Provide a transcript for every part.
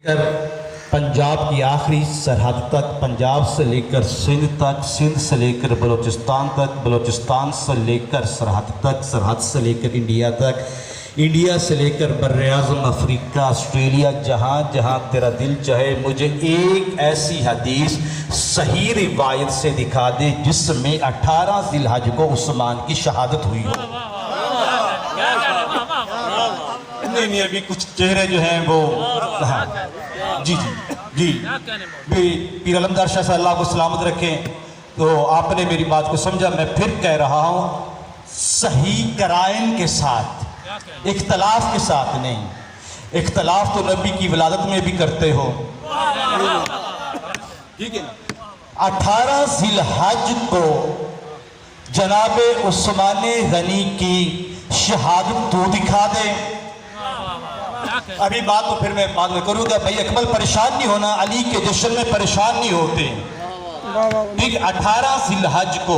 کر پنجاب کی آخری سرحد تک، پنجاب سے لے کر سندھ تک، سندھ سے لے کر بلوچستان تک، بلوچستان سے لے کر سرحد تک، سرحد سے لے کر انڈیا تک، انڈیا سے لے کر براعظم افریقہ، آسٹریلیا، جہاں جہاں تیرا دل چاہے مجھے ایک ایسی حدیث صحیح روایت سے دکھا دے جس میں 18 ذی الحج کو عثمان کی شہادت ہوئی ہو۔ نہیں ابھی کچھ چہرے جو ہیں وہ جی پیر علمدار شاہ صلی اللہ کو سلامت رکھیں۔ تو آپ نے میری بات کو سمجھا، میں پھر کہہ رہا ہوں صحیح قرائن کے ساتھ، اختلاف کے ساتھ نہیں۔ اختلاف تو نبی کی ولادت میں بھی کرتے ہو، ٹھیک ہے نا۔ 18 ذی الحج کو جناب عثمان غنی کی شہادت تو دکھا دے۔ ابھی بات تو پھر میں بعد میں کروں گا، بھائی اکمل پریشان نہیں ہونا، علی کے جشن میں پریشان نہیں ہوتے۔ ٹھیک 18 ذی الحج کو،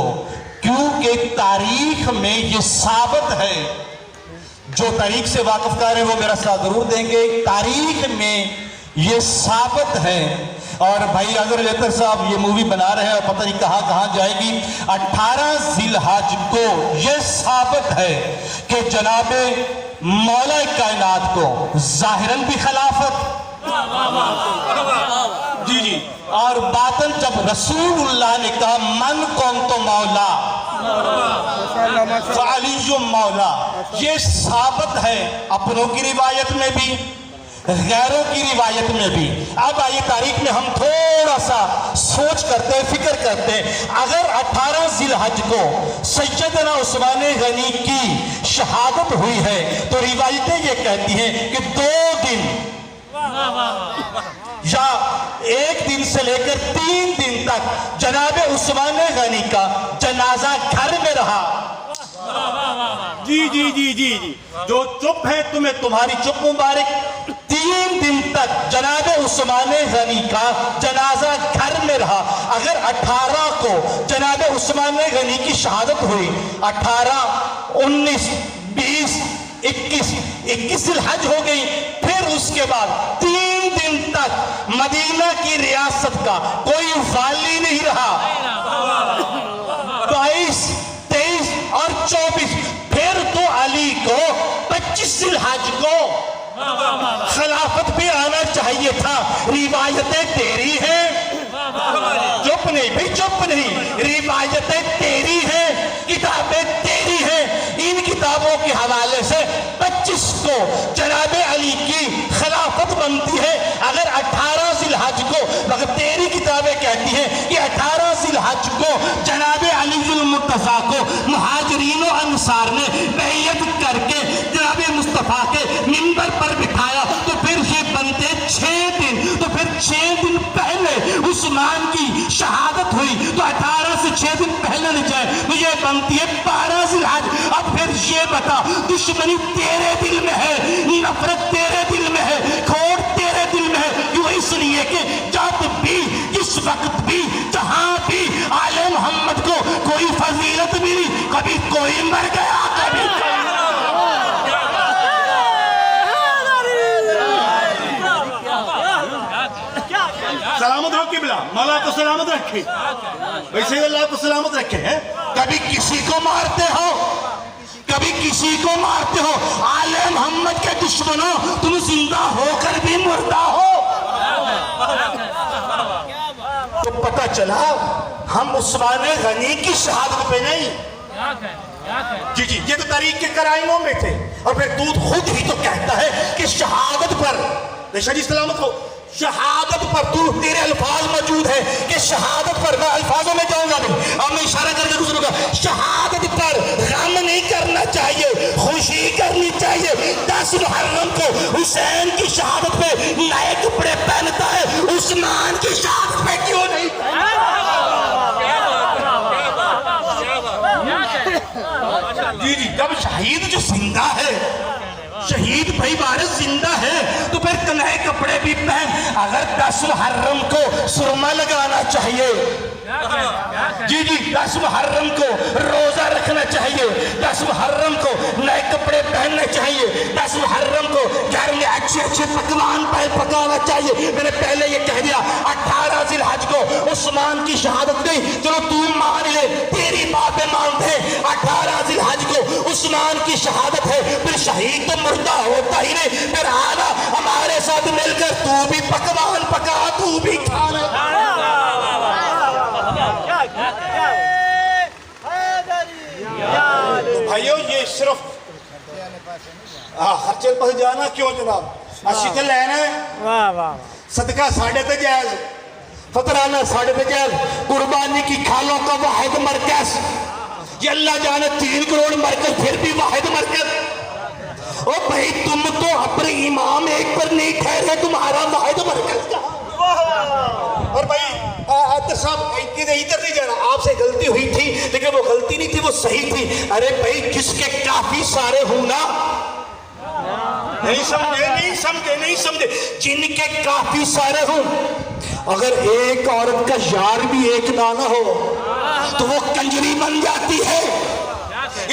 کیونکہ تاریخ میں یہ ثابت ہے، جو تاریخ سے واقف کار ہیں وہ میرا ساتھ ضرور دیں گے، تاریخ میں یہ ثابت ہے۔ اور بھائی اگر لیتر صاحب یہ مووی بنا رہے ہیں اور پتہ نہیں کہاں جائے گی، 18 ذی الحج کو یہ ثابت ہے کہ جناب مولا کائنات کو ظاہراً بھی خلافت جی اور باطن جب رسول اللہ نے کہا من کون تو مولا فعلی مولا، یہ ثابت ہے اپنوں کی روایت میں بھی غیروں کی روایت میں بھی۔ اب آئیے تاریخ میں ہم تھوڑا سا سوچ کرتے فکر کرتے، اگر 18 ذی الحج کو سیدنا عثمان غنی کی شہادت ہوئی ہے تو روایتیں یہ کہتی ہیں کہ 2 دن یا 1 دن سے لے کر 3 دن تک جناب عثمان غنی کا جنازہ گھر میں رہا۔ جی جو چپ ہے تمہیں تمہاری چپ مبارک۔ 3 دن تک جناب عثمان غنی کا جنازہ گھر میں رہا۔ اگر 18 کو جناب عثمان غنی کی شہادت ہوئی، 18 19 20 21 الحج ہو گئی، پھر اس کے بعد 3 دن تک مدینہ کی ریاست کا کوئی والی نہیں رہا۔ 22 23 اور 24 پھر تو علی کو 25 الحج کو خلافت پہ آنا چاہیے تھا۔ روایتیں تیری ہیں، چپ نہیں بھئی چپ نہیں، روایتیں تیری ہیں، کتابیں تیری ہیں۔ ان کتابوں کے حوالے سے 25 کو جناب علی کی خلافت بنتی ہے۔ اگر 18 ذی الحج کو، مگر تیری کتابیں کہتی ہیں کہ 18 ذی الحج کو جناب علی المرتضیٰ کو مہاجرین و انصار نے بیعت کر کے جناب مصطفیٰ کے منبر پر بٹھایا، تو پھر یہ بنتے 6 دن، تو پھر 6 دن پہلے عثمان کی شہادت ہوئی، تو 18 سے 6 دن پہلے نہ جائے تو یہ بنتی ہے 12 ذی الحج۔ اب پھر یہ بتا، دشمنی تیرے دل میں ہے، نفرت تیرے دل میں ہے، کھوٹ تیرے دل میں ہے، کیوں؟ اس لیے کہ جب بھی، اس وقت بھی، جہاں بھی آل محمد کو کوئی فضیلت ملی، کبھی کوئی مر گیا، کبھی سلامت ہو قبلہ، مولا کو سلامت رکھے، ویسے اللہ کو سلامت رکھے ہیں۔ کبھی کسی کو مارتے ہو، کبھی کسی کو مارتے ہو، آل محمد کے دشمنوں تم زندہ ہو کر بھی مردہ ہو۔ تو پتہ چلا ہم عثمان غنی کی شہادت پہ نہیں، جی یہ تو تاریخ کے قرائنوں میں تھے۔ اور پھر تو خود ہی تو کہتا ہے کہ شہادت پر، شاہ جی سلامت ہو، شہادت پر تیرے الفاظ موجود ہے کہ شہادت پر، میں الفاظوں میں جاؤں گا نہیں، اور میں اشارہ کر کے دوسروں کا، شہادت پر غم نہیں کرنا چاہیے، خوشی کرنی چاہیے۔ 10 محرم کو حسین کی شہادت پہ نئے کپڑے پہنتا ہے، عثمان کی شہادت پہ کیوں نہیں؟ جی جب شہید جو زندہ ہے، شہید بھائی وارث زندہ ہے، تو پھر نئے کپڑے بھی پہن۔ اگر 10 محرم کو سرما لگانا چاہیے، جی جی 10 محرم کو روزہ رکھنا چاہیے، 10 محرم کو نئے کپڑے پہننے چاہیے، 10 محرم کو گھر میں اچھے اچھے پکوان پکانا چاہیے۔ میں نے پہلے یہ کہہ دیا 18 ذی الحج کو عثمان کی شہادت نہیں، چلو تو مان لے، تیری باتیں مانتے ہیں۔ 18 ذی الحج کو عثمان کی شہادت ہے، پھر شہید تو مردہ ہوتا ہی نہیں، پھر آنا ہمارے ساتھ مل کر تو بھی پکوان پکا، تو بھی کھانا۔ بھائیو یہ صرف خرچے پاس جانا کیوں جناب، اسی تے لینا ہے، صدقہ ساڑھے تے جائز، فطرانہ ساڑھے تے جائز، قربانی کی کھالوں کا واحد مرکز، یہ اللہ جانے 3 کروڑ مرکز پھر بھی واحد مرکز۔ او بھائی تم تو اپنے امام ایک پر نہیں ٹھہرے، تمہارا واحد مرکز کہاں؟ اور بھائی عطر صاحب ادھر نہیں جانا، آپ سے غلطی ہوئی تھی لیکن وہ غلطی نہیں تھی، وہ صحیح تھی۔ ارے بھائی جس کے کافی سارے ہوں نا، نہیں سمجھے جن کے کافی سارے ہوں، اگر ایک عورت کا یار بھی ایک نہ ہو تو وہ کنجری بن جاتی ہے،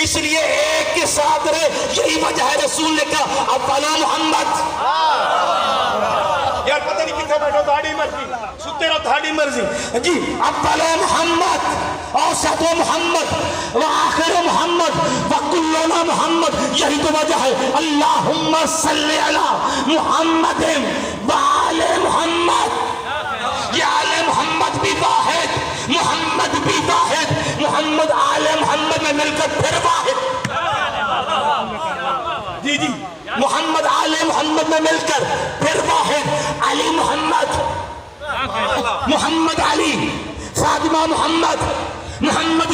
اس لیے ایک کے ساتھ رہے۔ یہی وجہ ہے رسول نے کہا اولو محمد، یار پتہ نہیں کتنے بیٹھو داڑھی مرضی ستے رہو داڑھی مرضی جی اولو محمد، اوسط محمد، وآخر محمد، وکلنا محمد۔ یہی تو وجہ ہے اللہم صلی علی محمد وآل محمد۔ یہ آل محمد بھی واحد، محمد بھی واحد، محمد آل محمد میں مل کر پھر واحد۔ جی جی محمد آل محمد میں مل کر پھر واحد، علی محمد، محمد علی، فاطمہ محمد، محمد